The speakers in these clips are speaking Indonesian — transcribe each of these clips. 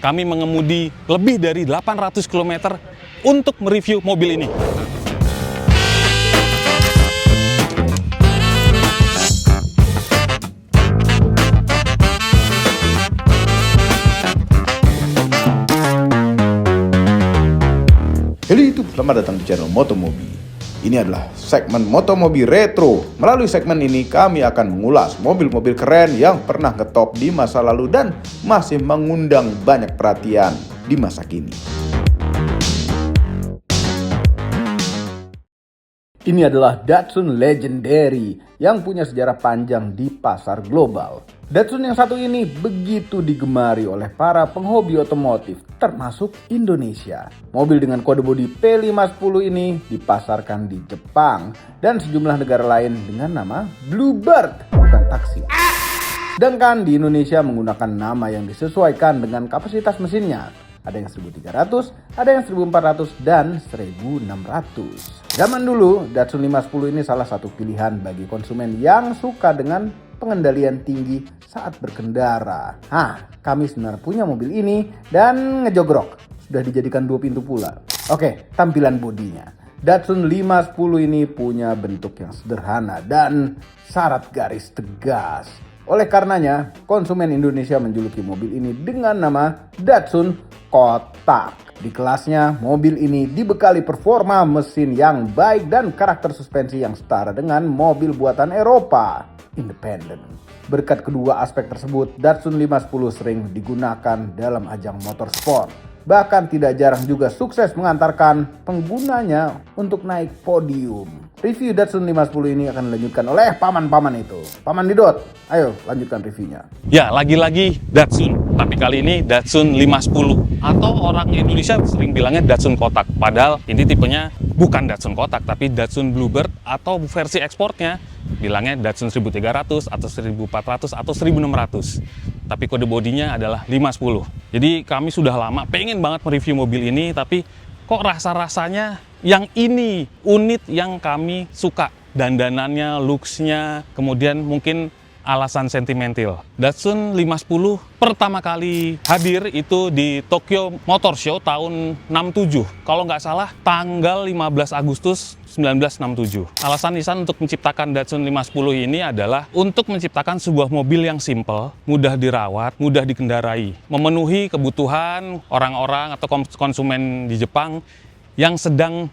kami mengemudi lebih dari 800 km untuk mereview mobil ini. Halo YouTube, selamat datang di channel Motomobi. Ini adalah segmen Motomobi Retro. Melalui segmen ini kami akan mengulas mobil-mobil keren yang pernah ngetop di masa lalu dan masih mengundang banyak perhatian di masa kini. Ini adalah Datsun Legendary yang punya sejarah panjang di pasar global. Datsun yang satu ini begitu digemari oleh para penghobi otomotif, termasuk Indonesia. Mobil dengan kode bodi P510 ini dipasarkan di Jepang dan sejumlah negara lain dengan nama Bluebird, bukan taksi. Sedangkan di Indonesia menggunakan nama yang disesuaikan dengan kapasitas mesinnya. Ada yang 1300, ada yang 1400, dan 1600. Zaman dulu, Datsun 510 ini salah satu pilihan bagi konsumen yang suka dengan pengendalian tinggi saat berkendara. Kami sebenarnya punya mobil ini dan ngejogrok. Sudah dijadikan 2 pintu pula. Oke, tampilan bodinya. Datsun 510 ini punya bentuk yang sederhana dan syarat garis tegas. Oleh karenanya, konsumen Indonesia menjuluki mobil ini dengan nama Datsun Kotak. Di kelasnya, mobil ini dibekali performa mesin yang baik dan karakter suspensi yang setara dengan mobil buatan Eropa, independen. Berkat kedua aspek tersebut, Datsun 510 sering digunakan dalam ajang motorsport. Bahkan tidak jarang juga sukses mengantarkan penggunanya untuk naik podium. Review Datsun 510 ini akan dilanjutkan oleh paman-paman itu. Paman Didot, ayo lanjutkan reviewnya. Ya, lagi-lagi Datsun, tapi kali ini Datsun 510 atau orang Indonesia sering bilangnya Datsun Kotak. Padahal ini tipenya bukan Datsun Kotak, tapi Datsun Bluebird atau versi ekspornya bilangnya Datsun 1300 atau 1400 atau 1600. Tapi kode bodinya adalah 510. Jadi kami sudah lama pengen banget mereview mobil ini, tapi kok rasa-rasanya yang ini unit yang kami suka. Dandanannya, looks-nya, kemudian mungkin alasan sentimental. Datsun 510 pertama kali hadir itu di Tokyo Motor Show tahun 67. Kalau nggak salah tanggal 15 Agustus 1967. Alasan Nissan untuk menciptakan Datsun 510 ini adalah untuk menciptakan sebuah mobil yang simple, mudah dirawat, mudah dikendarai, memenuhi kebutuhan orang-orang atau konsumen di Jepang yang sedang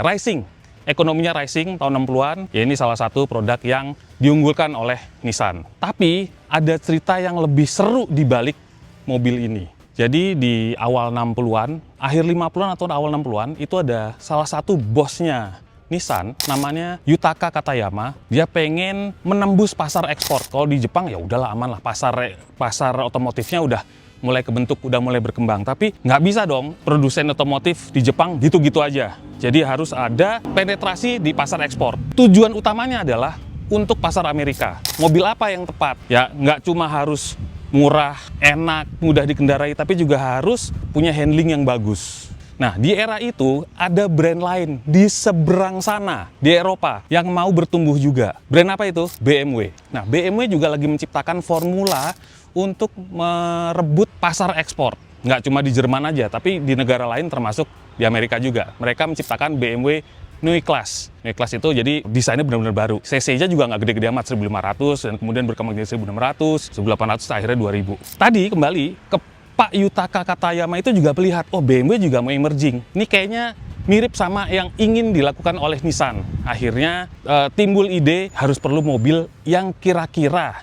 rising. Ekonominya rising tahun 60-an, ya ini salah satu produk yang diunggulkan oleh Nissan. Tapi ada cerita yang lebih seru di balik mobil ini. Jadi di awal 60-an, akhir 50-an atau awal 60-an, itu ada salah satu bosnya Nissan, namanya Yutaka Katayama. Dia pengen menembus pasar ekspor. Kalau di Jepang ya udahlah aman lah, pasar otomotifnya udah mulai kebentuk, udah mulai berkembang. Tapi nggak bisa dong produsen otomotif di Jepang gitu-gitu aja. Jadi harus ada penetrasi di pasar ekspor. Tujuan utamanya adalah untuk pasar Amerika. Mobil apa yang tepat? Ya nggak cuma harus murah, enak, mudah dikendarai, tapi juga harus punya handling yang bagus. Nah, di era itu ada brand lain di seberang sana, di Eropa, yang mau bertumbuh juga. Brand apa itu? BMW. Nah, BMW juga lagi menciptakan formula untuk merebut pasar ekspor. Nggak cuma di Jerman aja, tapi di negara lain termasuk di Amerika juga. Mereka menciptakan BMW Neue Klasse. Neue Klasse itu jadi desainnya benar-benar baru. CC-nya juga nggak gede-gede amat, 1500, dan kemudian berkembang jadi 1600, 1800, akhirnya 2000. Tadi kembali ke Pak Yutaka Katayama itu juga melihat, oh BMW juga mau emerging. Ini kayaknya mirip sama yang ingin dilakukan oleh Nissan. Akhirnya timbul ide harus perlu mobil yang kira-kira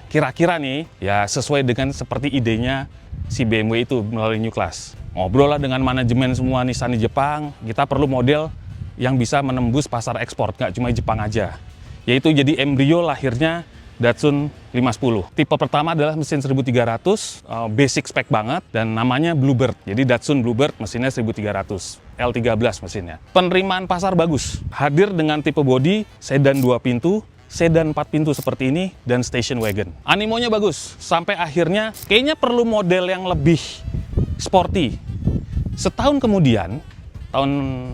nih ya sesuai dengan seperti idenya si BMW itu melalui New Class. Ngobrol lah dengan manajemen semua Nissan di Jepang, kita perlu model yang bisa menembus pasar ekspor, nggak cuma Jepang aja. Yaitu jadi embrio lahirnya Datsun 510. Tipe pertama adalah mesin 1300, basic spec banget, dan namanya Bluebird. Jadi Datsun Bluebird mesinnya 1300, L13 mesinnya. Penerimaan pasar bagus, hadir dengan tipe bodi sedan 2 pintu, sedan 4 pintu seperti ini, dan station wagon. Animonya bagus, sampai akhirnya kayaknya perlu model yang lebih sporty. Setahun kemudian, tahun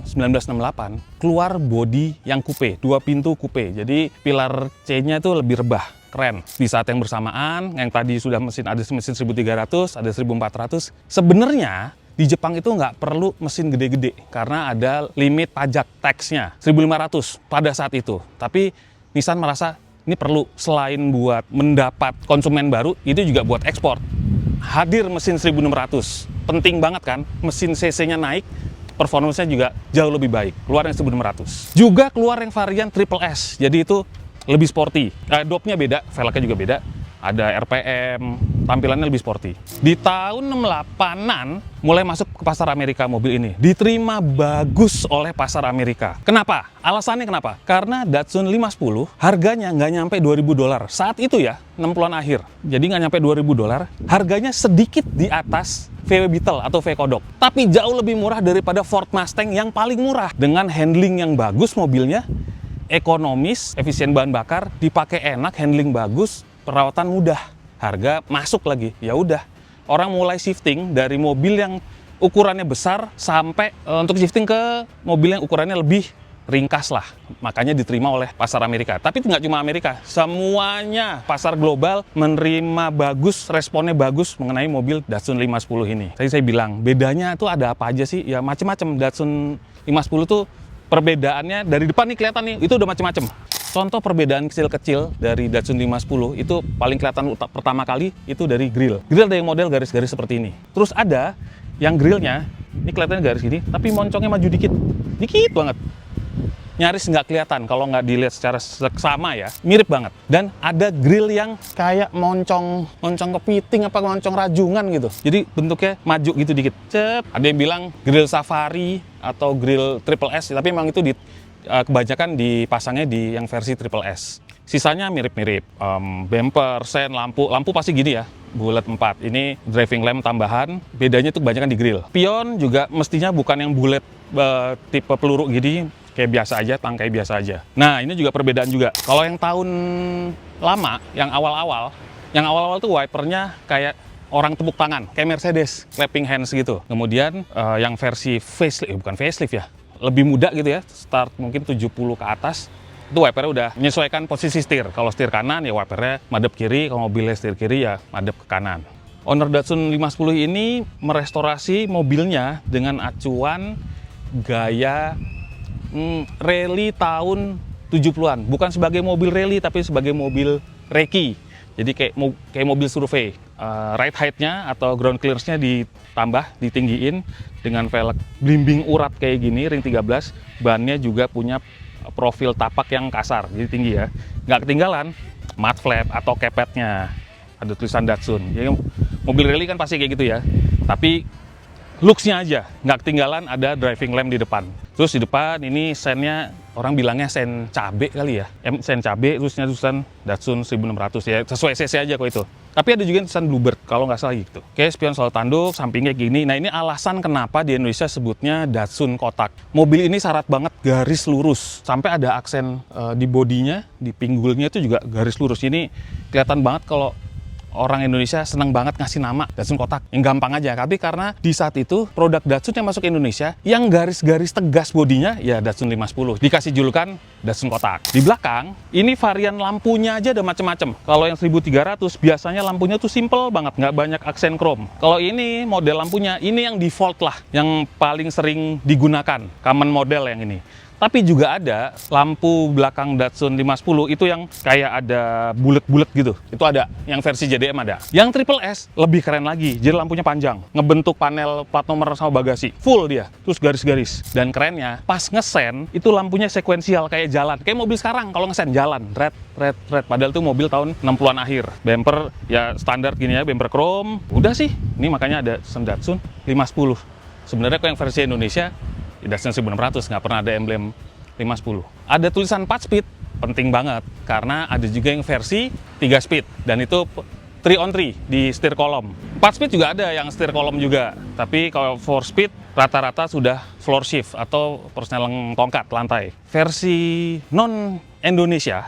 1968, keluar bodi yang coupe, 2 pintu coupe. Jadi pilar C-nya itu lebih rebah. keren. Di saat yang bersamaan, yang tadi sudah ada mesin 1300, ada 1400, sebenarnya di Jepang itu nggak perlu mesin gede-gede karena ada limit pajak tax-nya 1.500 pada saat itu. Tapi Nissan merasa ini perlu, selain buat mendapat konsumen baru, itu juga buat ekspor. Hadir mesin 1600, penting banget kan, mesin cc-nya naik, performance-nya juga jauh lebih baik, keluar yang 1600. Juga keluar yang varian Triple S, jadi itu lebih sporty. Dopnya beda, velgnya juga beda, ada RPM, tampilannya lebih sporty. Di tahun 68-an mulai masuk ke pasar Amerika mobil ini. Diterima bagus oleh pasar Amerika. Kenapa? Alasannya kenapa? Karena Datsun 510 harganya nggak nyampe $2.000. Saat itu ya, 60-an akhir. Jadi nggak nyampe $2.000. Harganya sedikit di atas VW Beetle atau V Kodok. Tapi jauh lebih murah daripada Ford Mustang yang paling murah. Dengan handling yang bagus mobilnya, ekonomis, efisien bahan bakar, dipakai enak, handling bagus, perawatan mudah, harga masuk lagi. Ya udah, orang mulai shifting dari mobil yang ukurannya besar sampai untuk shifting ke mobil yang ukurannya lebih ringkas lah. Makanya diterima oleh pasar Amerika. Tapi nggak cuma Amerika, semuanya pasar global menerima bagus, responnya bagus mengenai mobil Datsun 510 ini. Tadi saya bilang, bedanya tuh ada apa aja sih? Ya macam-macam. Datsun 510 tuh perbedaannya dari depan nih kelihatan nih, itu udah macam-macam. Contoh perbedaan kecil-kecil dari Datsun 510 itu paling kelihatan pertama kali itu dari grill. Grill ada yang model garis-garis seperti ini. Terus ada yang grillnya, ini kelihatannya garis gini, tapi moncongnya maju dikit. Dikit banget. Nyaris nggak kelihatan kalau nggak dilihat secara seksama ya. Mirip banget. Dan ada grill yang kayak moncong kepiting apa moncong rajungan gitu. Jadi bentuknya maju gitu dikit. Cep. Ada yang bilang grill Safari atau grill Triple S, tapi memang itu kebanyakan dipasangnya di yang versi Triple S. Sisanya mirip-mirip. Bumper, sen, lampu pasti gini ya. Bulat 4. Ini driving lamp tambahan. Bedanya itu kebanyakan di grill. Pion juga mestinya bukan yang bulat tipe peluru gini. Kayak biasa aja, tangkai biasa aja. Nah, ini juga perbedaan juga. Kalau yang tahun lama, yang awal-awal tuh wipernya kayak orang tepuk tangan, kayak Mercedes, clapping hands gitu. Kemudian yang versi facelift, bukan facelift ya, lebih muda gitu ya, start mungkin 70 ke atas, itu wipernya udah menyesuaikan posisi setir. Kalau setir kanan ya wipernya madep kiri, kalau mobilnya setir kiri ya madep ke kanan. Owner Datsun 510 ini merestorasi mobilnya dengan acuan gaya rally tahun 70-an. Bukan sebagai mobil rally tapi sebagai mobil reki. Jadi kayak mobil survei. Ride height-nya atau ground clearance-nya ditambah, ditinggiin dengan velg blimbing urat kayak gini, ring 13. Bannya juga punya profil tapak yang kasar, jadi tinggi ya. Nggak ketinggalan mud flap atau kepetnya. Ada tulisan Datsun. Jadi mobil rally kan pasti kayak gitu ya. Tapi looks-nya aja, nggak ketinggalan ada driving lamp di depan. Terus di depan ini sennya, orang bilangnya sen cabe kali ya. Sen cabe, terusnya tulisan Datsun 1600 ya, sesuai cc aja kok itu. Tapi ada juga tulisan Bluebird, kalau nggak salah gitu. Oke, spion selalu tanduk, sampingnya gini. Nah ini alasan kenapa di Indonesia sebutnya Datsun kotak. Mobil ini syarat banget garis lurus. Sampai ada aksen di bodinya, di pinggulnya itu juga garis lurus. Ini kelihatan banget kalau orang Indonesia senang banget ngasih nama Datsun kotak, yang gampang aja. Tapi karena di saat itu produk Datsun yang masuk ke Indonesia yang garis-garis tegas bodinya ya Datsun 510, dikasih julukan Datsun kotak. Di belakang ini varian lampunya aja ada macam-macam. Kalau yang 1300 biasanya lampunya tuh simple banget, nggak banyak aksen chrome. Kalau ini model lampunya ini yang default lah, yang paling sering digunakan, common model yang ini. Tapi juga ada lampu belakang Datsun 510 itu yang kayak ada bulet-bulet gitu. Itu ada, yang versi JDM ada. Yang Triple S lebih keren lagi, jadi lampunya panjang. Ngebentuk panel plat nomor sama bagasi. Full dia, terus garis-garis. Dan kerennya, pas ngesen, itu lampunya sekuensial kayak jalan. Kayak mobil sekarang, kalau ngesen jalan, red. Padahal itu mobil tahun 60-an akhir. Bumper ya standar gini ya, bumper chrome. Udah sih, ini makanya ada Datsun 510. Sebenarnya kok yang versi Indonesia, Datsun 1600, nggak pernah ada emblem 510. Ada tulisan 4 speed, penting banget. Karena ada juga yang versi 3 speed. Dan itu 3 on 3 di setir kolom. 4 speed juga ada yang setir kolom juga. Tapi kalau 4 speed, rata-rata sudah floor shift atau persneling tongkat lantai. Versi non-Indonesia,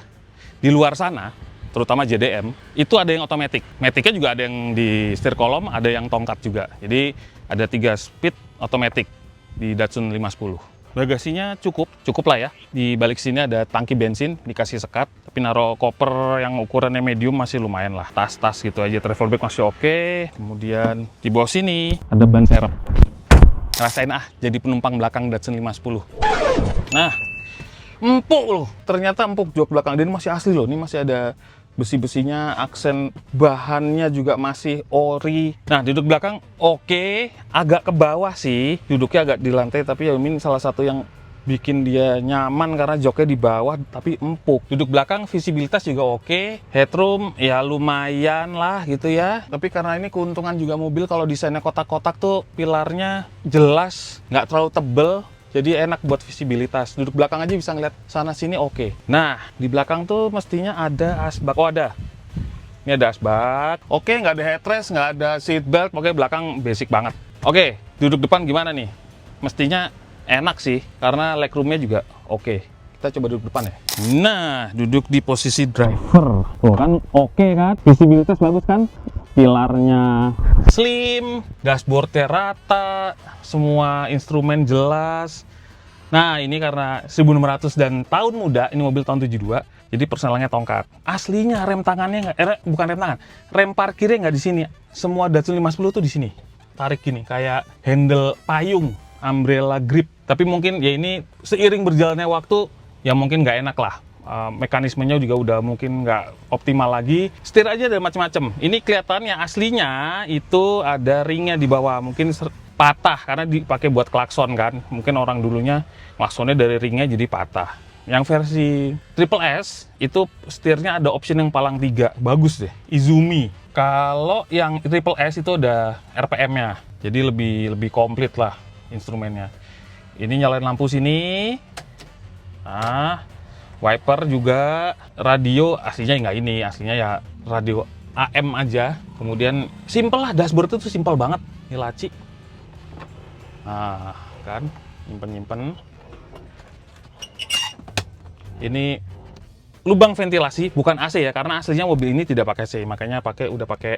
di luar sana, terutama JDM, itu ada yang otomatis. Matic-nya juga ada yang di setir kolom, ada yang tongkat juga. Jadi ada 3 speed otomatis di Datsun 510. Bagasinya cukup lah ya. Di balik sini ada tangki bensin, dikasih sekat. Tapi naruh koper yang ukurannya medium masih lumayan lah. Tas-tas gitu aja, travel bag masih oke. Kemudian di bawah sini ada ban serep. Rasain jadi penumpang belakang Datsun 510. Nah, empuk loh. Ternyata empuk jok belakang. Dan ini masih asli loh. Ini masih ada besi-besinya, aksen bahannya juga masih ori. Nah, duduk belakang oke, agak ke bawah sih, duduknya agak di lantai, tapi ya ini salah satu yang bikin dia nyaman karena joknya di bawah tapi empuk. Duduk belakang visibilitas juga oke, headroom ya lumayan lah gitu ya. Tapi karena ini keuntungan juga mobil kalau desainnya kotak-kotak tuh pilarnya jelas, nggak terlalu tebel. Jadi enak buat visibilitas. Duduk belakang aja bisa ngeliat sana sini oke. Nah, di belakang tuh mestinya ada asbak. Oh, ada. Ini ada asbak. Oke, nggak ada headrest, nggak ada seat belt. Pokoknya belakang basic banget. Oke, duduk depan gimana nih? Mestinya enak sih, karena legroomnya juga oke. Kita coba duduk depan ya. Nah, duduk di posisi driver. Tuh kan oke kan? Visibilitas bagus kan? Pilarnya slim, dashboardnya rata, semua instrumen jelas. Nah, ini karena 1600 dan tahun muda, ini mobil tahun 72, jadi personalnya tongkat. Aslinya rem tangannya bukan rem tangan, rem parkirnya nggak di sini. Semua Datsun 510 tuh di sini. Tarik gini, kayak handle payung, umbrella grip. Tapi mungkin ya ini seiring berjalannya waktu, ya mungkin nggak enak lah. Mekanismenya juga udah mungkin nggak optimal lagi. Setir aja ada macam-macam. Ini kelihatannya aslinya itu ada ringnya di bawah, mungkin patah karena dipakai buat klakson kan. Mungkin orang dulunya klaksonnya dari ringnya jadi patah. Yang versi Triple S itu setirnya ada option yang palang 3, bagus deh, Izumi. Kalau yang Triple S itu ada RPM-nya, jadi lebih komplit lah instrumennya. Ini nyalain lampu sini. Nah, wiper juga, radio aslinya nggak ini, aslinya ya radio AM aja. Kemudian simple lah, dashboard itu simple banget. Ini laci. Nah, kan nyimpen. Ini lubang ventilasi, bukan AC ya, karena aslinya mobil ini tidak pakai AC, makanya udah pakai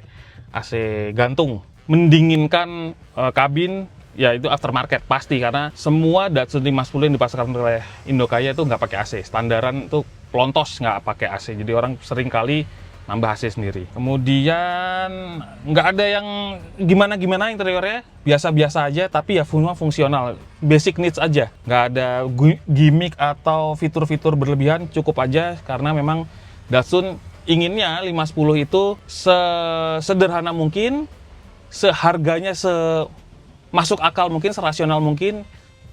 AC gantung. Mendinginkan kabin. Ya itu aftermarket pasti, karena semua Datsun 510 yang dipasarkan oleh Indokaya itu nggak pakai AC. Standaran itu pelontos nggak pakai AC. Jadi orang sering kali nambah AC sendiri. Kemudian nggak ada yang gimana-gimana interiornya. Biasa-biasa aja, tapi ya fungsional. Basic needs aja. Nggak ada gimmick atau fitur-fitur berlebihan, cukup aja. Karena memang Datsun inginnya 510 itu sesederhana mungkin, seharganya masuk akal mungkin, serasional mungkin,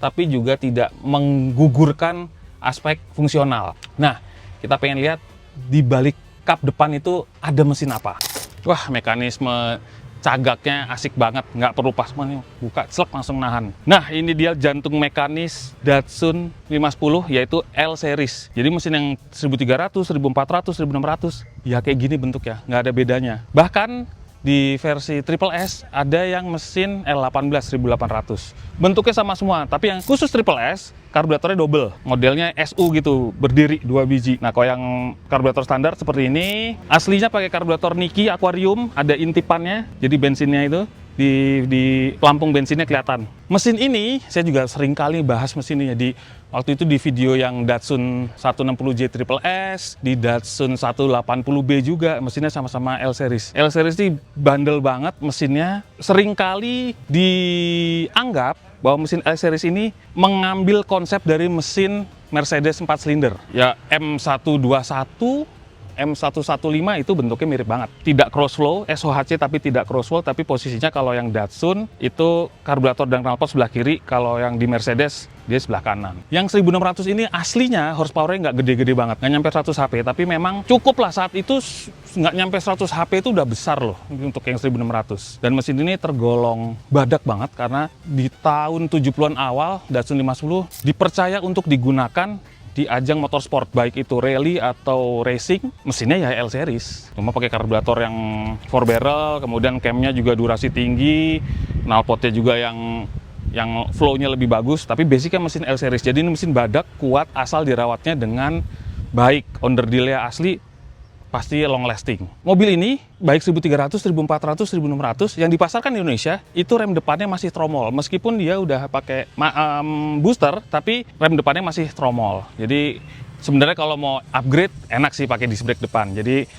tapi juga tidak menggugurkan aspek fungsional. Nah, kita pengen lihat di balik kap depan itu ada mesin apa. Wah, mekanisme cagaknya asik banget, nggak perlu pas buka, selek langsung nahan. Nah, ini dia jantung mekanis Datsun 510, yaitu L series. Jadi mesin yang 1300, 1400, 1600, ya kayak gini bentuknya, nggak ada bedanya. Bahkan di versi Triple S ada yang mesin L18 1800. Bentuknya sama semua, tapi yang khusus Triple S karburatornya double. Modelnya SU gitu, berdiri 2 biji. Nah, kalau yang karburator standar seperti ini, aslinya pakai karburator Niki Aquarium, ada intipannya. Jadi bensinnya itu di pelampung bensinnya kelihatan. Mesin ini saya juga sering kali bahas mesin ini. Jadi waktu itu di video yang Datsun 160J Triple S, di Datsun 180B juga mesinnya sama-sama L series. L series ini bandel banget mesinnya. Sering kali dianggap bahwa mesin L series ini mengambil konsep dari mesin Mercedes 4 silinder. Ya M121, M115 itu bentuknya mirip banget. Tidak crossflow, SOHC tapi tidak crossflow, tapi posisinya kalau yang Datsun itu karburator dan knalpot sebelah kiri, kalau yang di Mercedes dia sebelah kanan. Yang 1600 ini aslinya horsepower-nya nggak gede-gede banget, nggak nyampe 100 HP, tapi memang cukup lah saat itu nggak nyampe 100 HP itu udah besar loh untuk yang 1600. Dan mesin ini tergolong badak banget karena di tahun 70-an awal Datsun 510 dipercaya untuk digunakan di ajang motorsport, baik itu rally atau racing. Mesinnya ya L series, cuma pakai karburator yang 4 barrel, kemudian camnya juga durasi tinggi, knalpotnya juga yang flow-nya lebih bagus, tapi basicnya mesin L series. Jadi ini mesin badak, kuat, asal dirawatnya dengan baik. Onderdilnya asli, pasti long lasting. Mobil ini baik 1300, 1400, 1600 yang dipasarkan di Indonesia itu rem depannya masih tromol. Meskipun dia udah pakai booster, tapi rem depannya masih tromol. Jadi sebenarnya kalau mau upgrade enak sih pakai disc brake depan. Jadi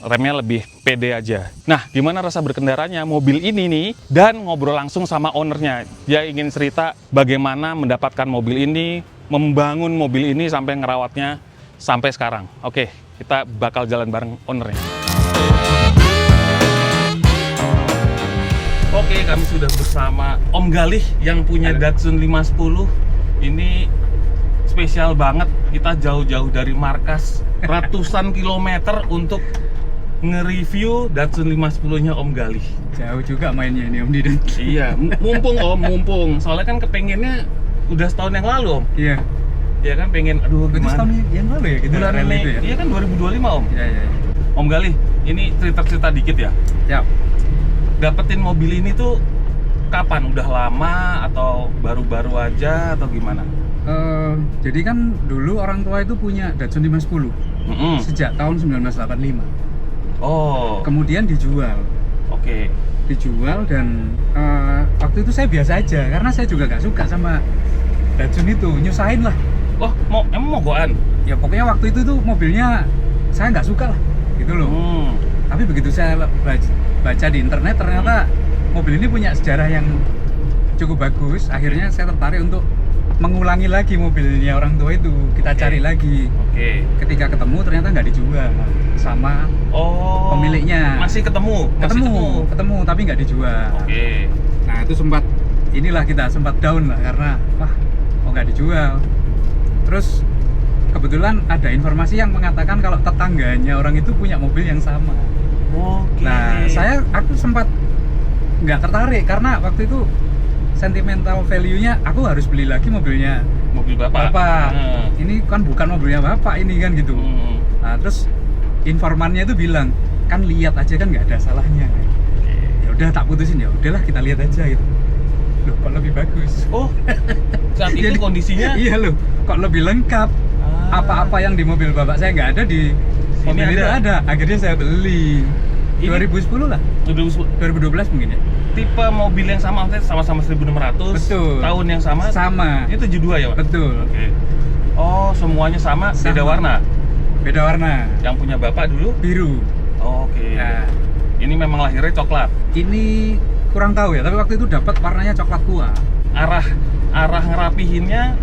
remnya lebih pede aja. Nah, gimana rasa berkendaranya mobil ini nih? Dan ngobrol langsung sama ownernya. Dia ingin cerita bagaimana mendapatkan mobil ini, membangun mobil ini sampai ngerawatnya sampai sekarang. Oke, kita bakal jalan bareng ownernya. Oke, kami sudah bersama Om Galih yang punya Datsun 510. Ini spesial banget. Kita jauh-jauh dari markas ratusan kilometer untuk nge-review Datsun 510-nya Om Galih. Jauh juga mainnya ini Om Didan. Iya, mumpung Om, mumpung. Soalnya kan kepengennya udah setahun yang lalu Om. Iya. Ya kan pengen, aduh Itu gimana. tahun yang lalu ya? Gitu Bulan rally Mei, itu ya? iya kan 2025 Om. Iya, iya. Om Galih, ini cerita-cerita dikit ya. Ya. Dapetin mobil ini tuh kapan? Udah lama atau baru-baru aja atau gimana? Jadi kan dulu orang tua itu punya Datsun 510 sejak tahun 1985. Oh, Kemudian dijual. oke. Dijual dan waktu itu saya biasa aja karena saya juga nggak suka sama Datsun itu, nyusahin lah. Oh, emang mogokan? Ya pokoknya waktu itu tuh mobilnya saya nggak suka lah, gitu loh. Tapi begitu saya baca di internet ternyata mobil ini punya sejarah yang cukup bagus. Akhirnya saya tertarik untuk mengulangi lagi mobilnya orang tua itu. Kita cari lagi. Oke. Ketika ketemu ternyata nggak dijual sama pemiliknya. Masih ketemu? Masih ketemu tapi nggak dijual. Oke. Nah itu kita sempat down lah karena wah kok nggak dijual. Terus kebetulan ada informasi yang mengatakan kalau tetangganya orang itu punya mobil yang sama. Oke. Nah aku sempat nggak tertarik karena waktu itu sentimental value-nya aku harus beli lagi mobilnya mobil bapak. Ini kan bukan mobilnya bapak ini kan gitu. Nah terus informannya itu bilang kan lihat aja kan nggak ada salahnya. Ya udah tak putusin, ya udahlah kita lihat aja gitu. Loh kok lebih bagus. Oh, saat itu Jadi, kondisinya? Iya loh, kok lebih lengkap. Apa-apa yang di mobil bapak saya nggak ada di mobil itu ada. Akhirnya saya beli. Ini 2010 lah. 2012 mungkin ya. Tipe mobil yang sama, sama-sama 1600. Betul. Tahun yang sama. Sama. Ini 72 ya, Pak? Betul. Oke. Oh, semuanya sama, beda warna. Beda warna. Yang punya bapak dulu Biru. Oke. Nah, Ini memang lahirnya coklat. ini kurang tahu ya, tapi waktu itu dapat warnanya coklat tua. Arah ngerapihinnya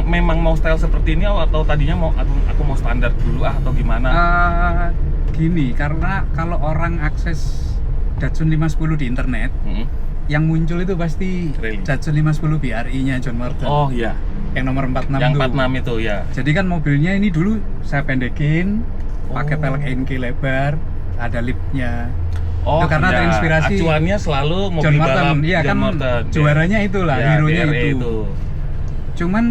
memang mau style seperti ini atau tadinya aku mau standar dulu atau gimana? Gini, karena kalau orang akses Datsun 510 di internet, yang muncul itu pasti Rally. Datsun 510 BRI-nya John Morton. Oh iya. Yang nomor 46 Yang tuh. 46 itu ya. Jadi kan mobilnya ini dulu saya pendekin, pakai pelek NK lebar, ada lipnya. Oh, itu karena iya. terinspirasi Acuannya selalu mobil John Morton. balap Iya John kan Morton. juaranya itulah, Ya, hero-nya BRE itu. Cuman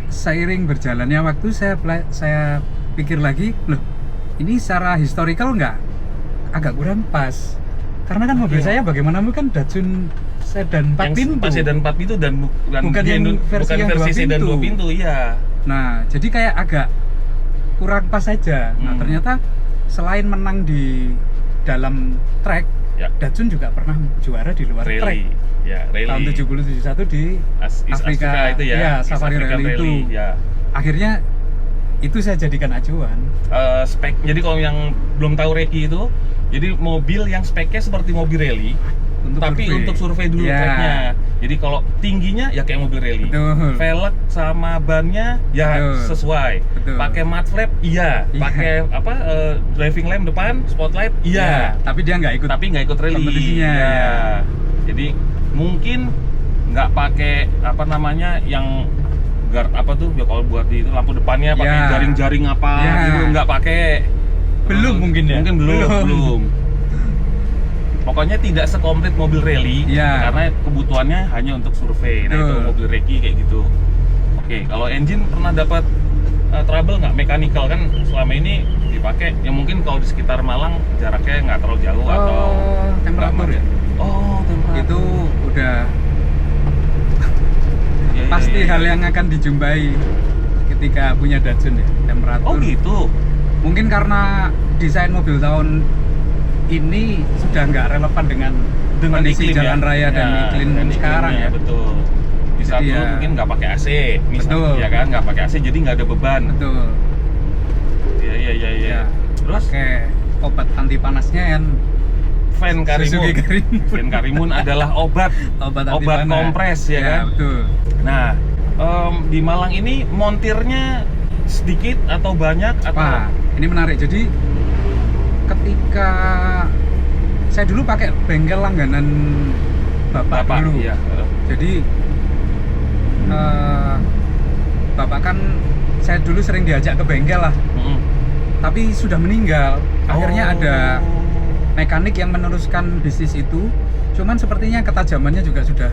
seiring berjalannya waktu saya pikir lagi, loh ini secara historical agak kurang pas. Karena kan mobil saya bagaimanapun kan Datsun sedan 4 pintu. Yang sedan 4 pintu dan Bukan dia yang versi yang 2 sedan pintu. 2 pintu, iya. Nah, jadi kayak agak kurang pas saja. Nah, ternyata selain menang di dalam track, Ya. Datsun juga pernah juara di luar track. Rally. Ya, rally. Tahun 70-71 di East Afrika itu ya. Iya, East Safari African Rally itu. Ya. Akhirnya itu saya jadikan acuan. Spek. Jadi kalau yang belum tahu Reki itu, jadi mobil yang speknya seperti mobil rally, tapi untuk survei dulu Ya. tracknya. Jadi kalau tingginya ya kayak mobil rally. Betul. Velg sama bannya ya Betul. sesuai. Betul. Pakai mud flap iya. Iya. Pakai driving lamp depan, spotlight iya. Tapi dia nggak ikut. Tapi nggak ikut rally. kompetisinya. Ya. Jadi mungkin nggak pakai yang guard ya kalau buat di itu lampu depannya pakai Ya. jaring-jaring Ya. gitu nggak pakai. Belum mungkin ya? Mungkin belum. Pokoknya tidak sekomplit mobil rally Ya. karena kebutuhannya hanya untuk survei. Nah, itu Betul. mobil reki kayak gitu. Oke, kalau engine pernah dapat trouble nggak? Mechanical kan selama ini dipakai. Ya mungkin kalau di sekitar Malang jaraknya nggak terlalu jauh atau temperatur nggak ya? Oh, temperatur. Itu udah Ya, pasti ya, ya. hal yang akan dijumpai ketika punya Datsun ya, temperatur. Oh gitu. Mungkin karena desain mobil tahun ini sudah nggak relevan dengan kondisi iklim jalan raya dan iklim sekarang ya. Betul. Di saat Jadi dulu ya- mungkin nggak pakai AC, misalnya, Betul. ya kan, nggak pakai AC jadi nggak ada beban. Betul. Iya. Ya. Terus Pakai obat anti panasnya kan fan Karimun. Suzuki Karimun. Fan Karimun adalah obat obat anti obat panas. kompres ya kan. Betul. Nah, di Malang ini montirnya sedikit atau banyak atau Wah, ini menarik. Jadi ketika saya dulu pakai bengkel langganan bapak dulu. Iya. Jadi bapak kan saya dulu sering diajak ke bengkel lah, tapi sudah meninggal. Akhirnya ada mekanik yang meneruskan bisnis itu. Cuman sepertinya ketajamannya juga sudah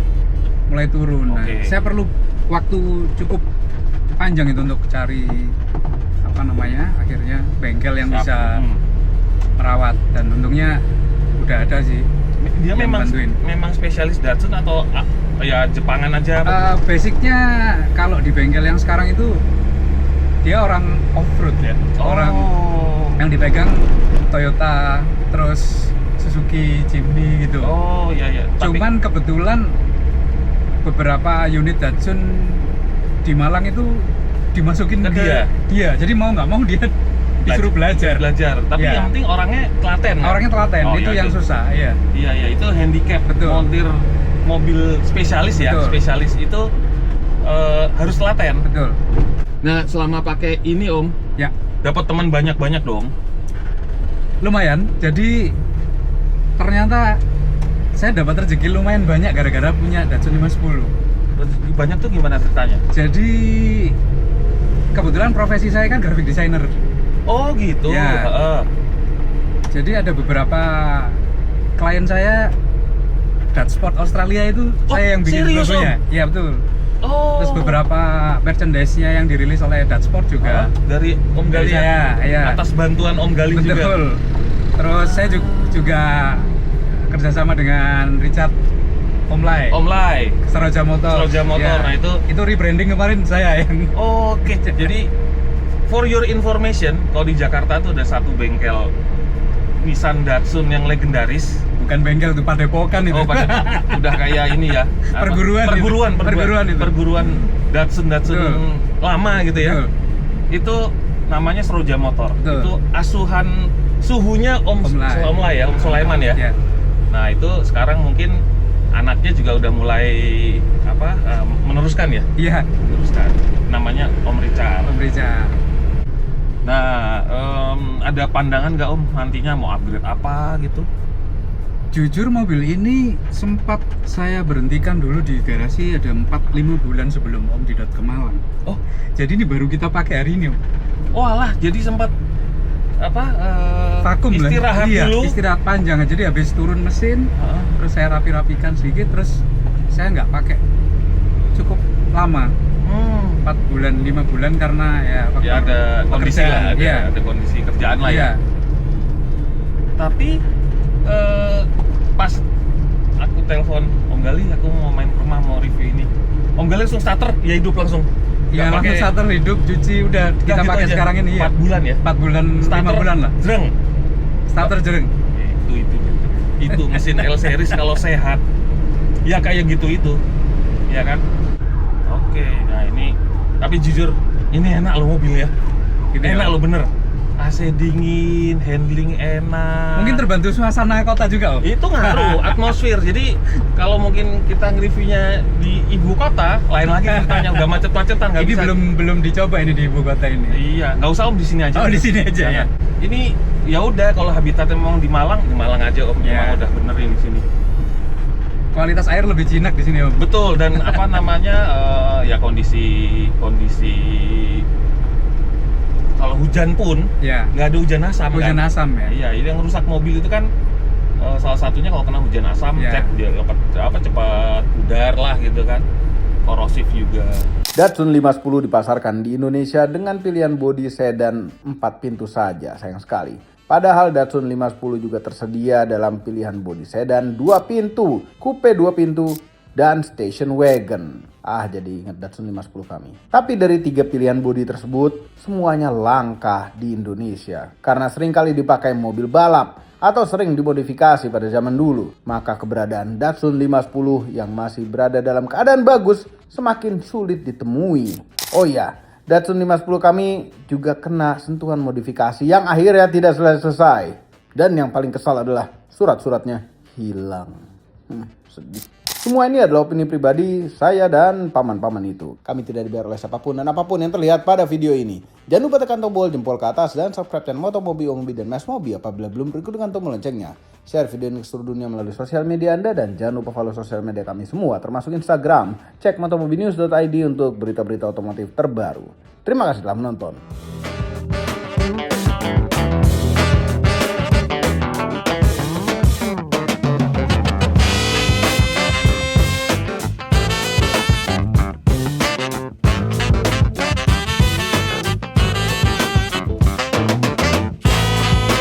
mulai turun. Nah, Oke. saya perlu waktu cukup panjang itu untuk cari apa namanya, akhirnya bengkel yang Siap. bisa merawat, dan untungnya udah ada sih. Dia yang memang bantuin. memang spesialis Datsun atau ya Jepangan aja? Basicnya kalau di bengkel yang sekarang itu dia orang off-road ya, orang yang dipegang Toyota, terus Suzuki Jimny gitu. Oh iya. Cuman kebetulan beberapa unit Datsun di Malang itu dimasukin Ke ke dia. Jadi mau nggak mau dia disuruh belajar. Tapi Ya. yang penting orangnya telaten. Kan? Orangnya telaten, Oh, itu iya, yang susah. Iya. Iya, itu handicap. Betul. Montir mobil spesialis ya. Betul. Spesialis itu harus telaten. Betul. Nah, selama pakai ini Om, Ya, dapat teman banyak-banyak dong. lumayan. Jadi ternyata saya dapat rezeki lumayan banyak gara-gara punya Datsun 510. Banyak tuh gimana ceritanya? Jadi kebetulan profesi saya kan graphic designer. Oh gitu. Ya. Heeh. Jadi ada beberapa klien saya Datsport Australia itu saya yang bikin serius, logonya. Iya betul. Oh. Terus beberapa merchandise-nya yang dirilis oleh Datsport juga. Dari Om Dari Gali ya? saya, iya. Atas bantuan Om Gali juga. Betul. Terus saya juga kerjasama dengan Richard Omlai. Om Lai. Seroja Motor. Seroja Motor, Ya. nah itu rebranding kemarin saya yang Oke, jadi for your information, kalau di Jakarta tuh ada satu bengkel Nissan Datsun yang legendaris. bukan bengkel itu padepokan itu. Oh, udah kayak ini ya. apa? Perguruan itu. Perguruan Datsun Betul. lama gitu ya. Betul. Itu namanya Seroja Motor. Betul. Itu asuhan suhunya Om Lai ya, Om Sulaiman ya. Ya. Nah, itu sekarang mungkin anaknya juga udah mulai meneruskan ya. Iya, Meneruskan. Namanya Om Richard. Om Richard. Nah, ada pandangan nggak Om nantinya mau upgrade apa gitu? Jujur mobil ini sempat saya berhentikan dulu di garasi ada 4-5 bulan sebelum Om Didot ke Malang. Oh, Jadi ini baru kita pakai hari ini Om. walah, jadi sempat Vakum lah. istirahat Iya, dulu. istirahat panjang. Jadi habis turun mesin, Heeh. terus saya rapi-rapikan sedikit, terus saya nggak pakai cukup lama, 4 bulan, 5 bulan karena ya Ya ada kondisi pekerjaan. lah, Iya. ada kondisi kerjaan lah ya. Iya. Tapi pas aku telepon Om Gali, aku mau main ke rumah mau review ini. Om Gali langsung starter, ya hidup langsung. Ya Nggak langsung pakai- starter hidup, cuci udah kita gitu pakai aja. sekarang ini 4 bulan ya. 4 bulan, 5 bulan lah. Jreng. Starter jering. Itu mesin L series kalau sehat ya kayak gitu ya kan. Oke, nah ini tapi jujur ini enak loh mobil ya. Gitu Enak ya. loh bener. AC dingin, handling enak. Mungkin terbantu suasana kota juga Om. itu ngaruh atmosfer. Jadi kalau mungkin kita nge-reviewnya di ibu kota, lain lagi ceritanya udah macet-macetan nggak Ini bisa. belum dicoba ini di ibu kota ini. Iya, nggak usah Om di sini aja. Oh, di sini aja, Jangan. ya. Ini ya udah kalau habitatnya memang di Malang aja Om. Ya. Memang udah bener ini di sini. Kualitas air lebih jinak di sini Om. Betul, dan apa namanya ya kondisi kalau hujan pun Ya. nggak ada hujan asam. Hujan kan? asam ya. Iya, ini yang rusak mobil itu kan salah satunya kalau kena hujan asam, Ya. dia cepat pudar lah gitu kan, korosif juga. Datsun 510 dipasarkan di Indonesia dengan pilihan bodi sedan 4 pintu saja, sayang sekali. Padahal Datsun 510 juga tersedia dalam pilihan bodi sedan 2 pintu, coupe 2 pintu, dan station wagon. Jadi ingat Datsun 510 kami. Tapi dari 3 pilihan bodi tersebut, semuanya langka di Indonesia. Karena sering kali dipakai mobil balap atau sering dimodifikasi pada zaman dulu. Maka keberadaan Datsun 510 yang masih berada dalam keadaan bagus semakin sulit ditemui. Oh iya, Datsun 510 kami juga kena sentuhan modifikasi yang akhirnya tidak selesai. Dan yang paling kesal adalah surat-suratnya hilang. Sedih. Semua ini adalah opini pribadi saya dan paman-paman itu. Kami tidak dibayar oleh siapapun dan apapun yang terlihat pada video ini. Jangan lupa tekan tombol jempol ke atas dan subscribe channel Motomobi, Omobi, dan Mas Mobi apabila belum berikut dengan tombol loncengnya. Share video ini ke seluruh dunia melalui sosial media Anda dan jangan lupa follow sosial media kami semua termasuk Instagram. Cek motomobinews.id untuk berita-berita otomotif terbaru. Terima kasih telah menonton.